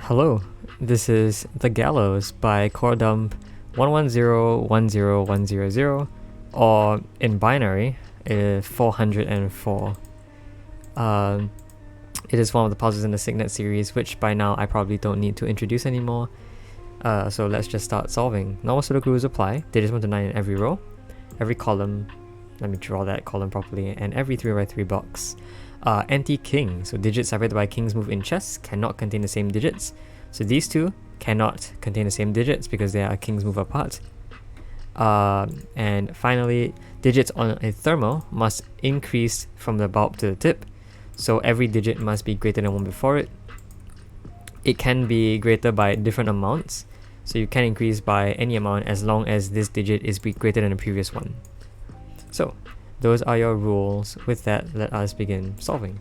Hello, this is The Gallows by CoreDump110010100, or in binary, 404. It is one of the puzzles in the Cygnet series, which by now I probably don't need to introduce anymore. So let's just start solving. Normal Sudoku rules apply, digits 1 to 9 in every row, every column, let me draw that column properly, and every 3x3 box. Anti-king, so digits separated by king's move in chess cannot contain the same digits. So these two cannot contain the same digits because they are king's move apart. And finally, digits on a thermal must increase from the bulb to the tip. So every digit must be greater than one before it. It can be greater by different amounts. So you can increase by any amount as long as this digit is greater than the previous one. So those are your rules. With that, let us begin solving.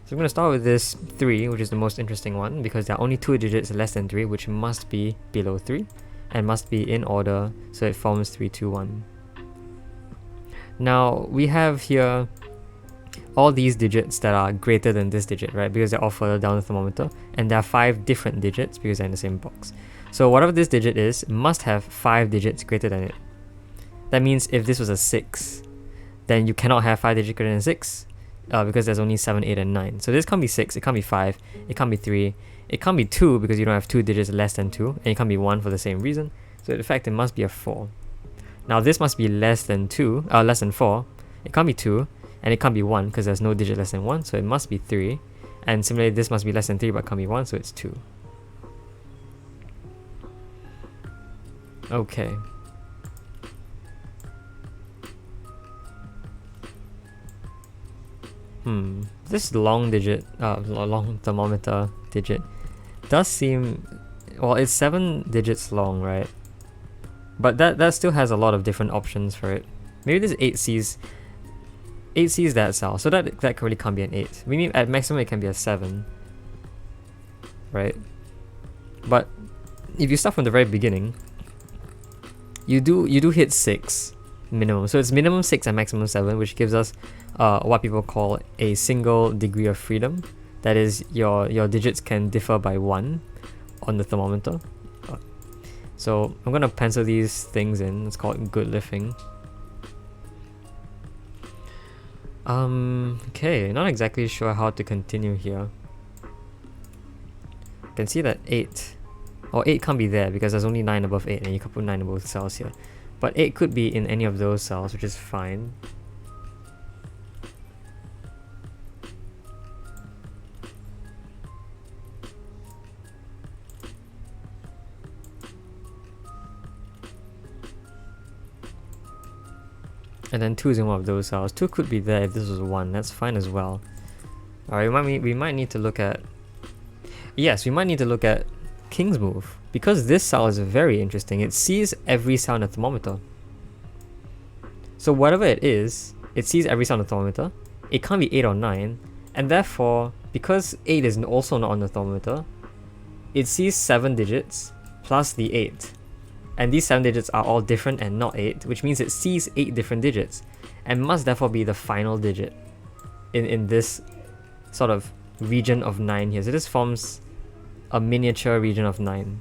So I'm going to start with this 3, which is the most interesting one, because there are only 2 digits less than 3, which must be below 3, and must be in order, so it forms 3, 2, 1. Now, we have here all these digits that are greater than this digit, right, because they're all further down the thermometer, and there are 5 different digits because they're in the same box. So whatever this digit is, must have 5 digits greater than it. That means if this was a 6, then you cannot have 5 digits greater than 6, because there's only 7, 8, and 9. So this can't be 6, it can't be 5, it can't be 3, it can't be 2 because you don't have 2 digits less than 2, and it can't be 1 for the same reason. So in fact, it must be a 4. Now this must be less than 4, it can't be 2, and it can't be 1 because there's no digit less than 1, so it must be 3. And similarly, this must be less than 3 but can't be 1, so it's 2. Okay. This long thermometer digit does seem, well, it's 7 digits long, right? But that still has a lot of different options for it. Maybe this 8 sees that cell, so that really can't be an 8. We mean at maximum it can be a 7, right? But if you start from the very beginning, you do hit 6 minimum. So it's minimum 6 and maximum 7, which gives us what people call a single degree of freedom. That is, your digits can differ by 1 on the thermometer. So I'm gonna pencil these things in. It's called good lifting. Okay, not exactly sure how to continue here. You can see that 8 can't be there because there's only 9 above 8, and you can put 9 in both cells here. But 8 could be in any of those cells, which is fine. And then 2 is in one of those cells. 2 could be there if this was 1, that's fine as well. Alright, we might need to look at... Yes, we might need to look at king's move, because this cell is very interesting. It sees every cell in the thermometer. So whatever it is, it sees every cell in the thermometer. It can't be 8 or 9, and therefore, because 8 is also not on the thermometer, it sees 7 digits plus the 8. And these 7 digits are all different and not 8, which means it sees 8 different digits, and must therefore be the final digit in this sort of region of 9 here. So this forms a miniature region of 9,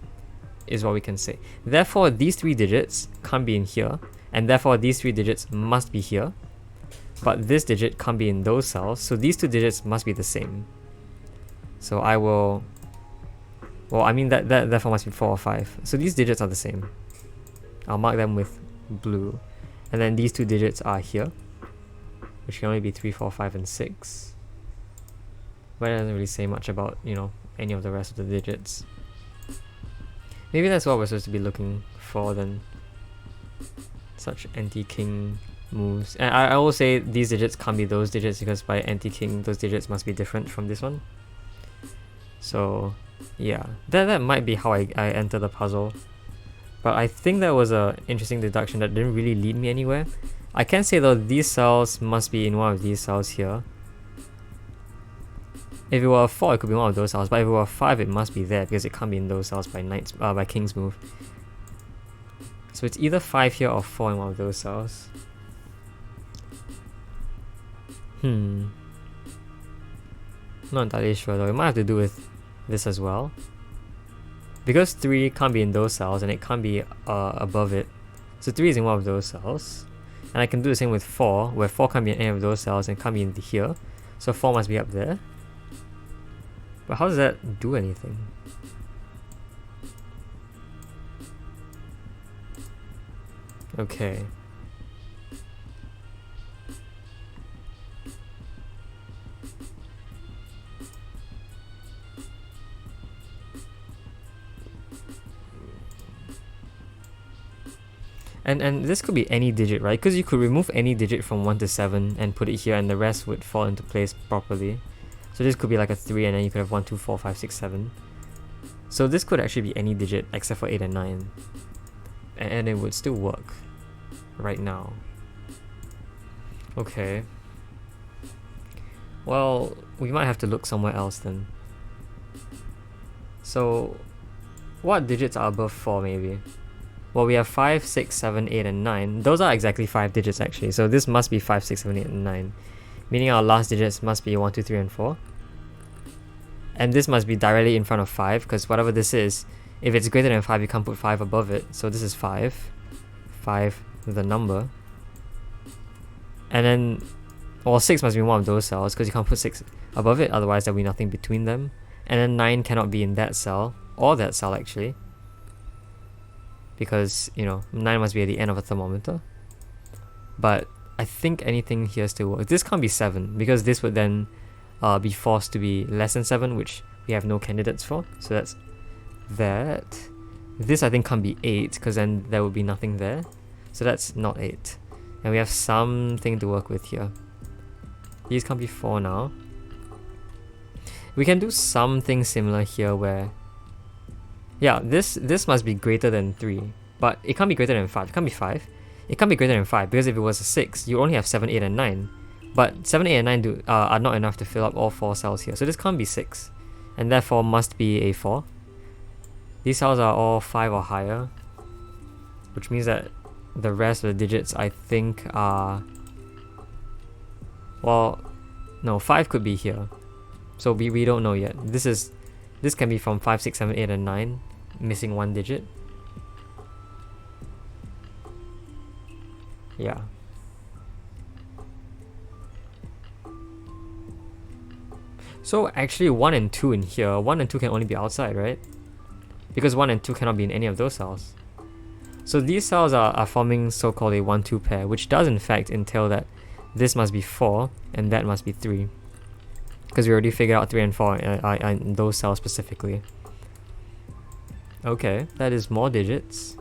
is what we can say. Therefore, these 3 digits can't be in here, and therefore these 3 digits must be here. But this digit can't be in those cells, so these 2 digits must be the same. So I will... Well, I mean that therefore must be 4 or 5. So these digits are the same. I'll mark them with blue. And then these 2 digits are here, which can only be 3, 4, 5, and 6. But it doesn't really say much about, any of the rest of the digits. Maybe that's what we're supposed to be looking for then. Such anti-king moves. And I will say these digits can't be those digits because by anti-king, those digits must be different from this one. So, yeah. That might be how I enter the puzzle. But I think that was an interesting deduction that didn't really lead me anywhere. I can say though, these cells must be in one of these cells here. If it were a 4, it could be one of those cells, but if it were a 5, it must be there because it can't be in those cells by king's move. So it's either 5 here or 4 in one of those cells. Not entirely sure though. It might have to do with this as well. Because 3 can't be in those cells and it can't be above it. So 3 is in one of those cells. And I can do the same with 4, where 4 can't be in any of those cells and can't be in here. So 4 must be up there. But how does that do anything? Okay. And this could be any digit, right? Because you could remove any digit from 1 to 7 and put it here and the rest would fall into place properly. So this could be like a 3 and then you could have 1, 2, 4, 5, 6, 7. So this could actually be any digit except for 8 and 9. And it would still work right now. Okay. Well, we might have to look somewhere else then. So, what digits are above 4 maybe? Well, we have 5, 6, 7, 8, and 9. Those are exactly 5 digits actually. So this must be 5, 6, 7, 8, and 9. Meaning our last digits must be 1, 2, 3, and 4. And this must be directly in front of 5, because whatever this is, if it's greater than 5, you can't put 5 above it. So this is 5. 5, the number. And then, well, 6 must be in one of those cells, because you can't put 6 above it, otherwise there'll be nothing between them. And then 9 cannot be in that cell, or that cell actually. Because, you know, 9 must be at the end of a thermometer. But I think anything here still works. This can't be 7, because this would then be forced to be less than 7, which we have no candidates for. So that's that. This I think can't be 8, because then there would be nothing there. So that's not 8. And we have something to work with here. These can't be 4 now. We can do something similar here where... yeah, this must be greater than 3. But it can't be greater than 5. It can't be 5. It can't be greater than 5, because if it was a 6, you only have 7, 8, and 9. But 7, 8, and 9 are not enough to fill up all 4 cells here. So this can't be 6. And therefore must be a 4. These cells are all 5 or higher. Which means that the rest of the digits I think are... well, no, 5 could be here. So we don't know yet. This can be from 5, 6, 7, 8, and 9, missing 1 digit. Yeah. So actually 1 and 2 in here, 1 and 2 can only be outside, right? Because 1 and 2 cannot be in any of those cells. So these cells are forming so-called a 1-2 pair, which does in fact entail that this must be 4 and that must be 3. Because we already figured out 3 and 4 in those cells specifically. Okay, that is more digits.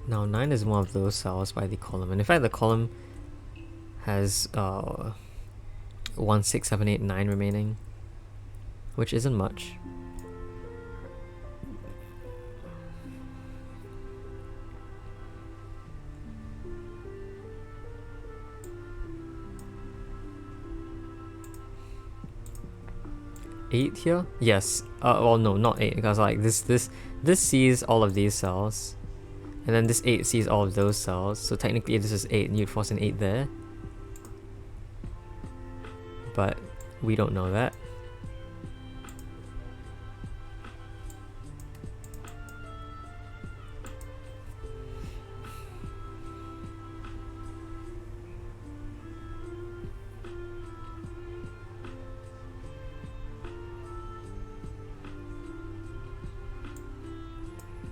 Now 9 is one of those cells by the column, and in fact the column has 1, 6, 7, 8, 9 remaining, which isn't much. Eight here? Yes. Well, no, not 8, because like this sees all of these cells. And then this 8 sees all of those cells, so technically if this is 8, you'd force an 8 there. But we don't know that.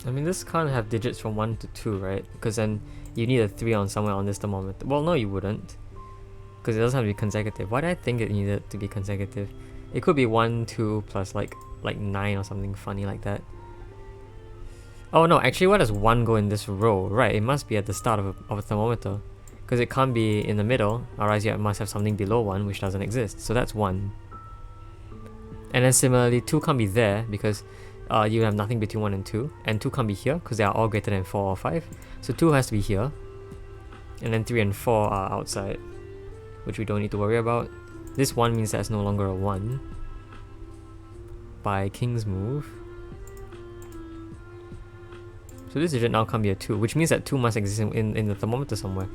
I mean, this can't have digits from 1 to 2, right? Because then you need a 3 on somewhere on this thermometer. Well, no, you wouldn't. Because it doesn't have to be consecutive. Why did I think it needed to be consecutive? It could be 1, 2 plus like 9 or something funny like that. Oh no, actually why does 1 go in this row? Right, it must be at the start of a thermometer. Because it can't be in the middle, otherwise you must have something below 1 which doesn't exist. So that's 1. And then similarly 2 can't be there because you have nothing between 1 and 2. And 2 can't be here because they are all greater than 4 or 5. So 2 has to be here. And then 3 and 4 are outside, which we don't need to worry about. This 1 means that's no longer a 1 by king's move. So this digit now can't be a 2, which means that 2 must exist in the thermometer somewhere,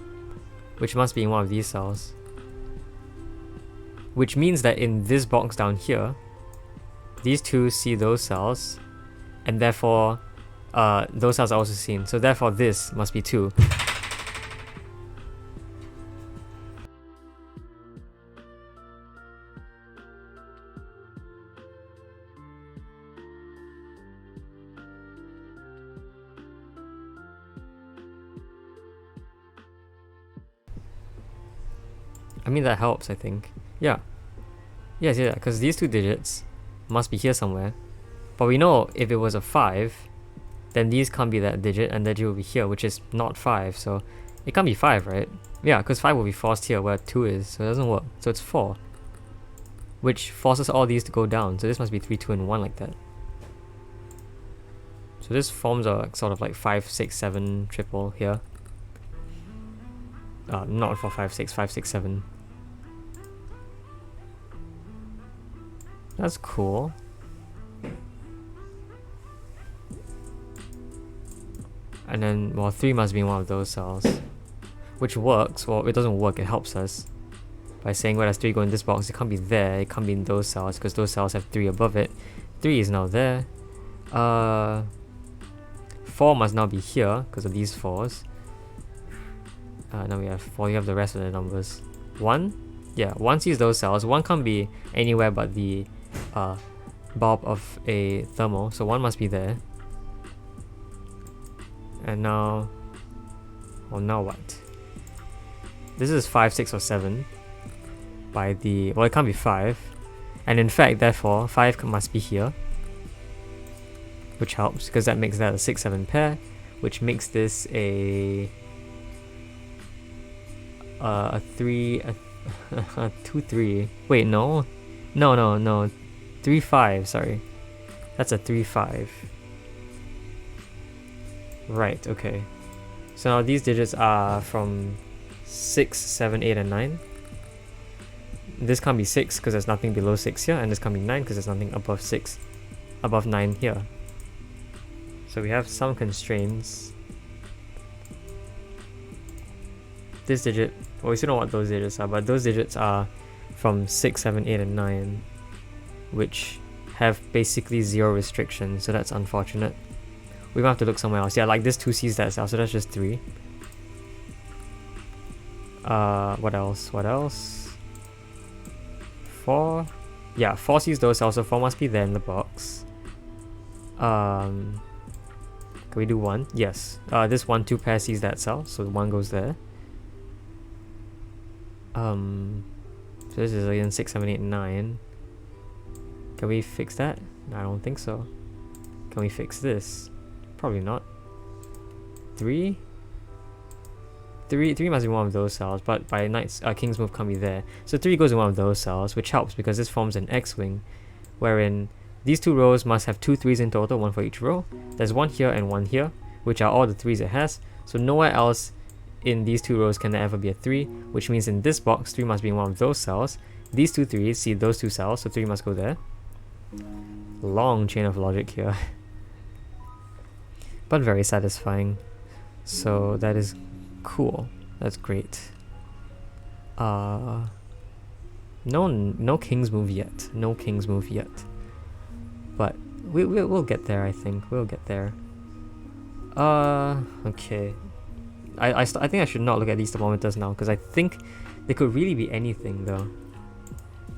which must be in one of these cells. Which means that in this box down here, these two see those cells, and therefore those cells are also seen. So therefore this must be 2. I mean, that helps, I think. Yeah. Yes, yeah, because these two digits must be here somewhere. But we know if it was a 5, then these can't be that digit, and that digit will be here, which is not 5, so it can't be 5, right? Yeah, because 5 will be forced here where 2 is, so it doesn't work. So it's 4, which forces all these to go down, so this must be 3, 2, and 1 like that. So this forms a sort of like 5, 6, 7 triple here. Not 4, 5, 6, 5, 6, 7. That's cool. And then, well, 3 must be in one of those cells, which works. Well, it doesn't work, it helps us by saying, where does 3 go in this box? It can't be there, it can't be in those cells, because those cells have 3 above it. 3 is now there. 4 must now be here, because of these 4s. Now we have 4, you have the rest of the numbers. 1? Yeah, 1 sees those cells. 1 can't be anywhere but the bulb of a thermal, so 1 must be there. And now, well, now what? This is 5, 6, or 7 by the, well, it can't be 5, and in fact, therefore, 5 must be here, which helps because that makes that a 6, 7 pair, which makes this a 3, a 2, 3. Wait, no, 3, 5. Sorry, that's a 3, 5. Right, okay. So now these digits are from 6, 7, 8, and 9. This can't be 6 because there's nothing below 6 here, and this can't be 9 because there's nothing above 9 here. So we have some constraints. This digit, well, we still don't know what those digits are, but those digits are from 6, 7, 8, and 9, which have basically 0 restrictions, so that's unfortunate. We might have to look somewhere else. Yeah, like this 2 sees that cell, so that's just 3. What else? 4? Yeah, 4 sees those cells, so 4 must be there in the box. Can we do 1? Yes. This 1, 2 pair sees that cell, so 1 goes there. So this is again 6, 7, 8, 9. Can we fix that? No, I don't think so. Can we fix this? Probably not. 3? 3 must be one of those cells, but by king's move can't be there. So 3 goes in one of those cells, which helps because this forms an X-wing, wherein these 2 rows must have 2 3s in total, 1 for each row. There's 1 here and 1 here, which are all the 3s it has. So nowhere else in these 2 rows can there ever be a 3, which means in this box, 3 must be in one of those cells. These 2 3s see those 2 cells, so 3 must go there. Long chain of logic here. But very satisfying. So that is cool. That's great. No king's move yet. No king's move yet. But we'll get there, I think. We'll get there. Okay. I think I should not look at these thermometers now, because I think they could really be anything though.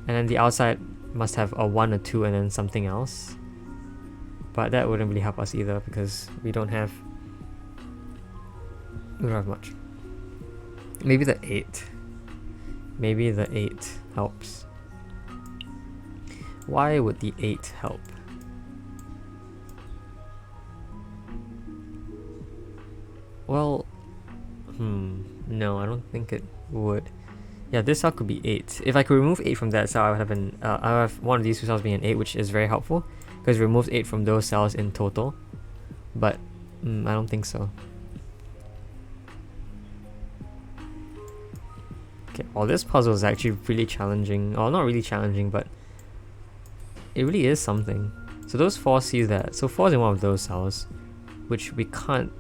And then the outside must have a 1 or 2 and then something else. But that wouldn't really help us either, because we don't have much. Maybe the 8. Maybe the 8 helps. Why would the 8 help? Well, no, I don't think it would. Yeah, this cell could be 8. If I could remove 8 from that cell, I would have I would have one of these 2 cells being an 8, which is very helpful, because it removes 8 from those cells in total. But I don't think so. Okay, well, this puzzle is actually really challenging. Or not really challenging, but it really is something. So those 4 sees that. So 4 is in one of those cells, which we can't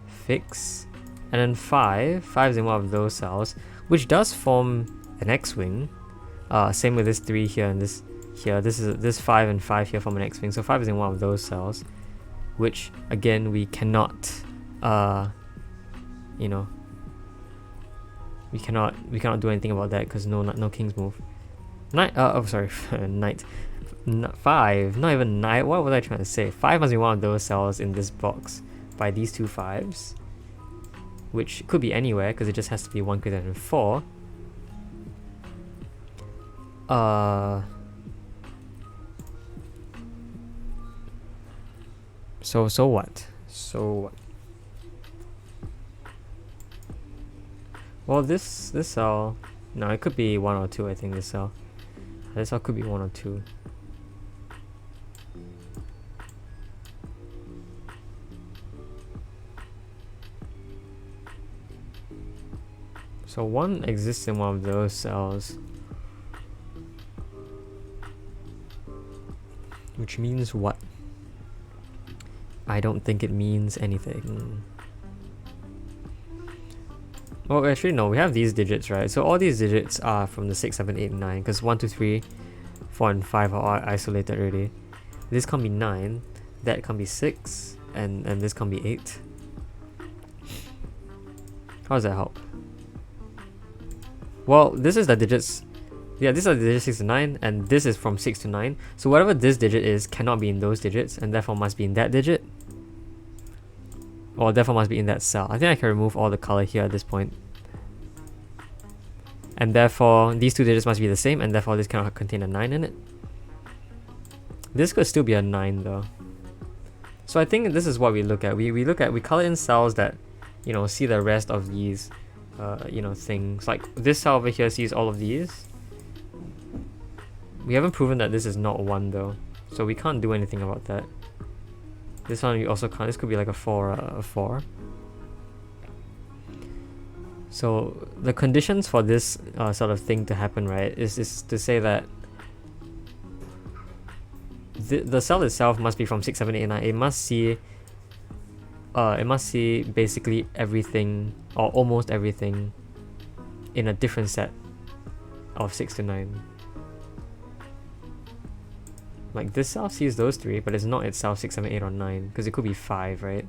fix. And then 5 is in one of those cells, which does form an X-wing. Same with this 3 here and this here. This 5 and 5 here form an X-wing. So 5 is in one of those cells, which again we cannot, you know, we cannot do anything about that because no king's move. Knight. Oh, sorry, knight. 5, not even knight. What was I trying to say? 5 must be one of those cells in this box by these 2 5s, which could be anywhere because it just has to be 1 greater than 4. So what? Well, this cell, no, it could be 1 or 2. I think this cell could be 1 or 2. So 1 exists in one of those cells, which means what? I don't think it means anything. Well, actually no, we have these digits, right? So all these digits are from the 6, 7, 8, 9, because 1, 2, 3, 4 and 5 are isolated already. This can be 9, that can be 6, and this can be 8. How does that help? Well, this is the digits. Yeah, these are the digits 6 to 9, and this is from 6 to 9. So whatever this digit is cannot be in those digits, and therefore must be in that digit. Or therefore must be in that cell. I think I can remove all the color here at this point. And therefore, these 2 digits must be the same, and therefore this cannot contain a 9 in it. This could still be a 9 though. So I think this is what we look at. We color in cells that, you know, see the rest of these, you know, things. Like this cell over here sees all of these. We haven't proven that this is not 1 though, so we can't do anything about that. This one we also can't. This could be like a 4. So the conditions for this sort of thing to happen, right, is to say that the cell itself must be from 6, 7, 8, 9. It must see basically everything or almost everything in a different set of 6 to 9. Like this cell sees those 3, but it's not itself 6, 7, 8, or 9, because it could be 5, right?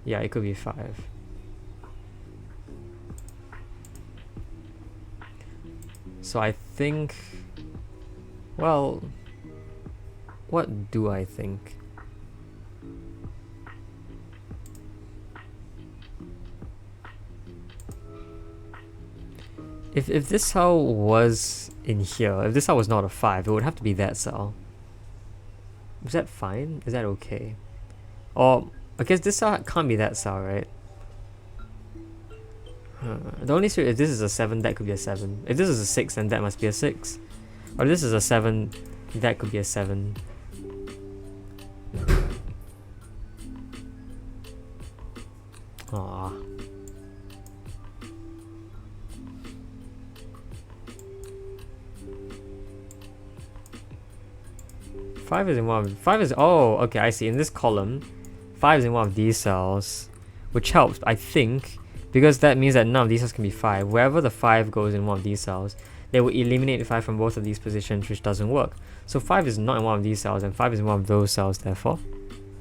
Yeah, it could be 5. So I think, well, what do I think? If this cell was in here, if this cell was not a 5, it would have to be that cell. Is that fine? Is that okay? Or I guess this cell can't be that cell, right? The only if this is a 7, that could be a 7. If this is a 6, then that must be a 6. Or if this is a 7, that could be a 7. Aww. Five is in one of 5 is, oh, okay, I see. In this column, 5 is in one of these cells, which helps, I think, because that means that none of these cells can be 5. Wherever the 5 goes in one of these cells, they will eliminate 5 from both of these positions, which doesn't work. So 5 is not in one of these cells, and 5 is in one of those cells, therefore.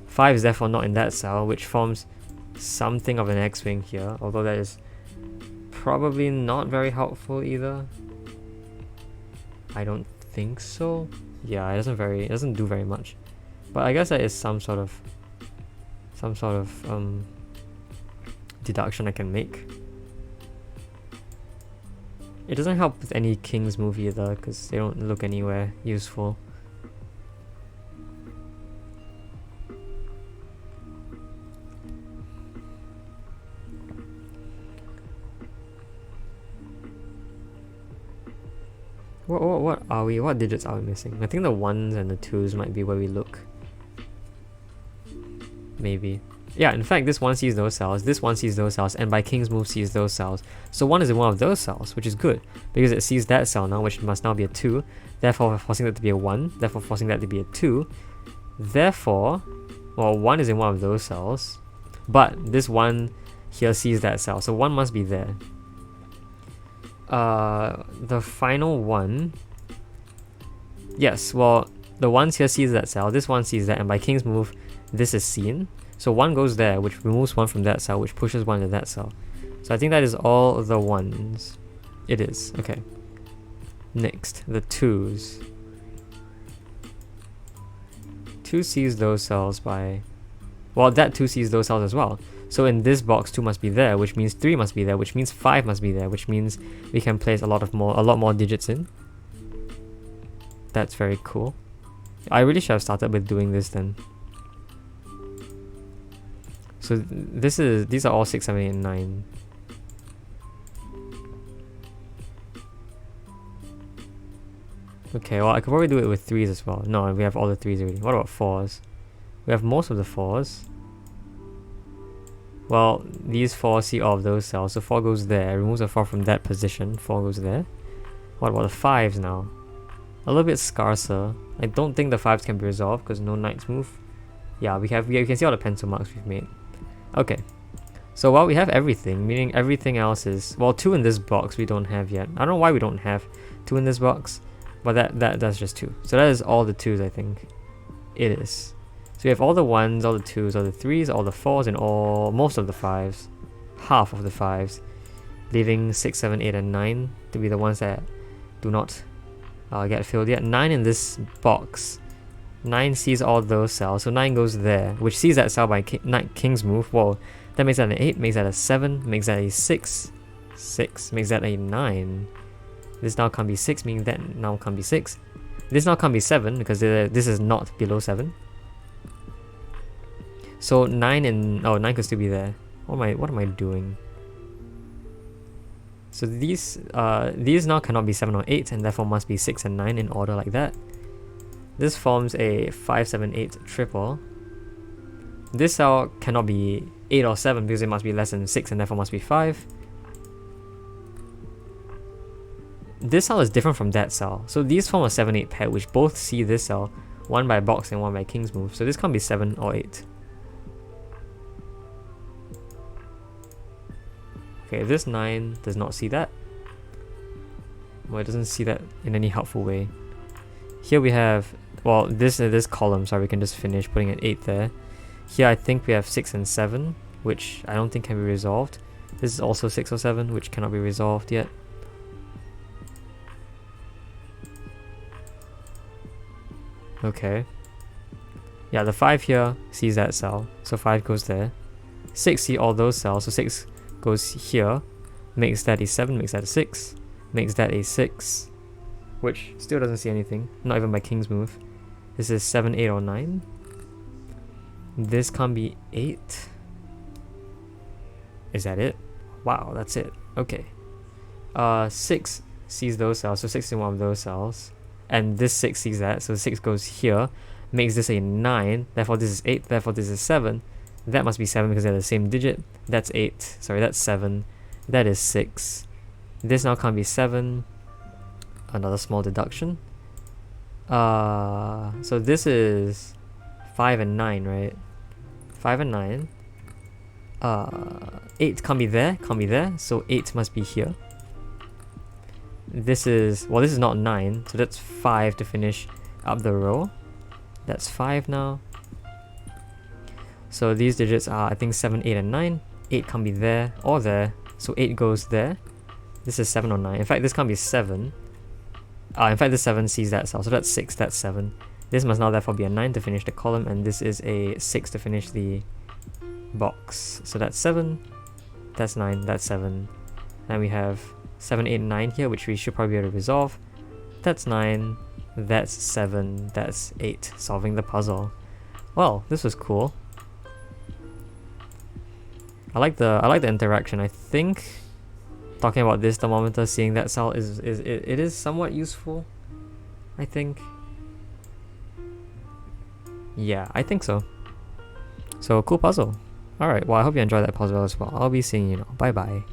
5 is therefore not in that cell, which forms something of an X-wing here, although that is probably not very helpful either. I don't think so. Yeah, it doesn't do very much. But I guess that is some sort of deduction I can make. It doesn't help with any king's move either, because they don't look anywhere useful. What are we? What digits are we missing? I think the 1s and the 2s might be where we look. Maybe. Yeah, in fact, this one sees those cells, this one sees those cells, and by king's move sees those cells. So 1 is in one of those cells, which is good, because it sees that cell now, which must now be a 2, therefore forcing that to be a 1, therefore forcing that to be a 2, therefore, well, 1 is in one of those cells, but this 1 here sees that cell, so 1 must be there. The final one, yes, well, the 1 here sees that cell, this 1 sees that, and by king's move, this is seen. So 1 goes there, which removes 1 from that cell, which pushes 1 to that cell. So I think that is all the 1s. It is, okay. Next, the 2s. 2 sees those cells by... Well, that 2 sees those cells as well. So in this box, 2 must be there, which means 3 must be there, which means 5 must be there, which means we can place a lot more digits in. That's very cool. I really should have started with doing this then. So these are all 6, 7, 8, and 9. Okay, well I could probably do it with 3s as well. No, we have all the 3s already. What about 4s? We have most of the 4s. Well, these 4 see all of those cells, so 4 goes there, removes a 4 from that position, 4 goes there. What about the 5s now? A little bit scarcer. I don't think the 5s can be resolved because no knights move. Yeah, we can see all the pencil marks we've made. Okay, so while we have everything, meaning everything else is, well, 2 in this box we don't have yet. I don't know why we don't have 2 in this box, but that's just 2. So that is all the 2s, I think. It is. So we have all the 1s, all the 2s, all the 3s, all the 4s, and most of the 5s. Half of the 5s. Leaving 6, 7, 8, and 9 to be the ones that do not get filled yet. 9 in this box. 9 sees all those cells, so 9 goes there, which sees that cell by king's move. Whoa, that makes that an 8, makes that a 7, makes that a 6, 6, makes that a 9. This now can't be 6, meaning that now can't be 6. This now can't be 7, because this is not below 7. So 9 and... oh, 9 could still be there. What am I doing? So these now cannot be 7 or 8, and therefore must be 6 and 9 in order like that. This forms a 5, 7, 8 triple. This cell cannot be 8 or 7 because it must be less than 6 and therefore must be 5. This cell is different from that cell. So these form a 7, 8 pair, which both see this cell, one by box and one by king's move. So this can't be 7 or 8. Okay, this 9 does not see that. Well, it doesn't see that in any helpful way. Here we have, well, this column, sorry, we can just finish putting an 8 there. Here I think we have 6 and 7, which I don't think can be resolved. This is also 6 or 7, which cannot be resolved yet. Okay. Yeah, the 5 here sees that cell, so 5 goes there. 6 see all those cells, so 6 goes here, makes that a 7, makes that a 6, makes that a 6, which still doesn't see anything, not even by king's move. This is 7, 8, or 9. This can't be 8. Is that it? Wow, that's it. Okay. 6 sees those cells, so 6 is in one of those cells. And this 6 sees that, so 6 goes here, makes this a 9, therefore this is 8, therefore this is 7. That must be 7 because they're the same digit. That's 8. Sorry, that's 7. That is 6. This now can't be 7. Another small deduction. So this is 5 and 9, right? 5 and 9. 8 can't be there, so 8 must be here. This is, well, this is not 9, so that's 5 to finish up the row. That's 5 now. So these digits are, I think, 7, 8, and 9. 8 can't be there or there, so 8 goes there. This is 7 or 9. In fact, this can't be 7. In fact, this 7 sees that cell, so that's 6, that's 7. This must now therefore be a 9 to finish the column, and this is a 6 to finish the box. So that's 7, that's 9, that's 7. And we have 7, 8, and 9 here, which we should probably be able to resolve. That's 9, that's 7, that's 8. Solving the puzzle. Well, this was cool. I like the interaction. I think talking about this thermometer, seeing that cell it is somewhat useful, I think. Yeah, I think so. So cool puzzle. Alright, well I hope you enjoyed that puzzle as well. I'll be seeing you now. Bye bye.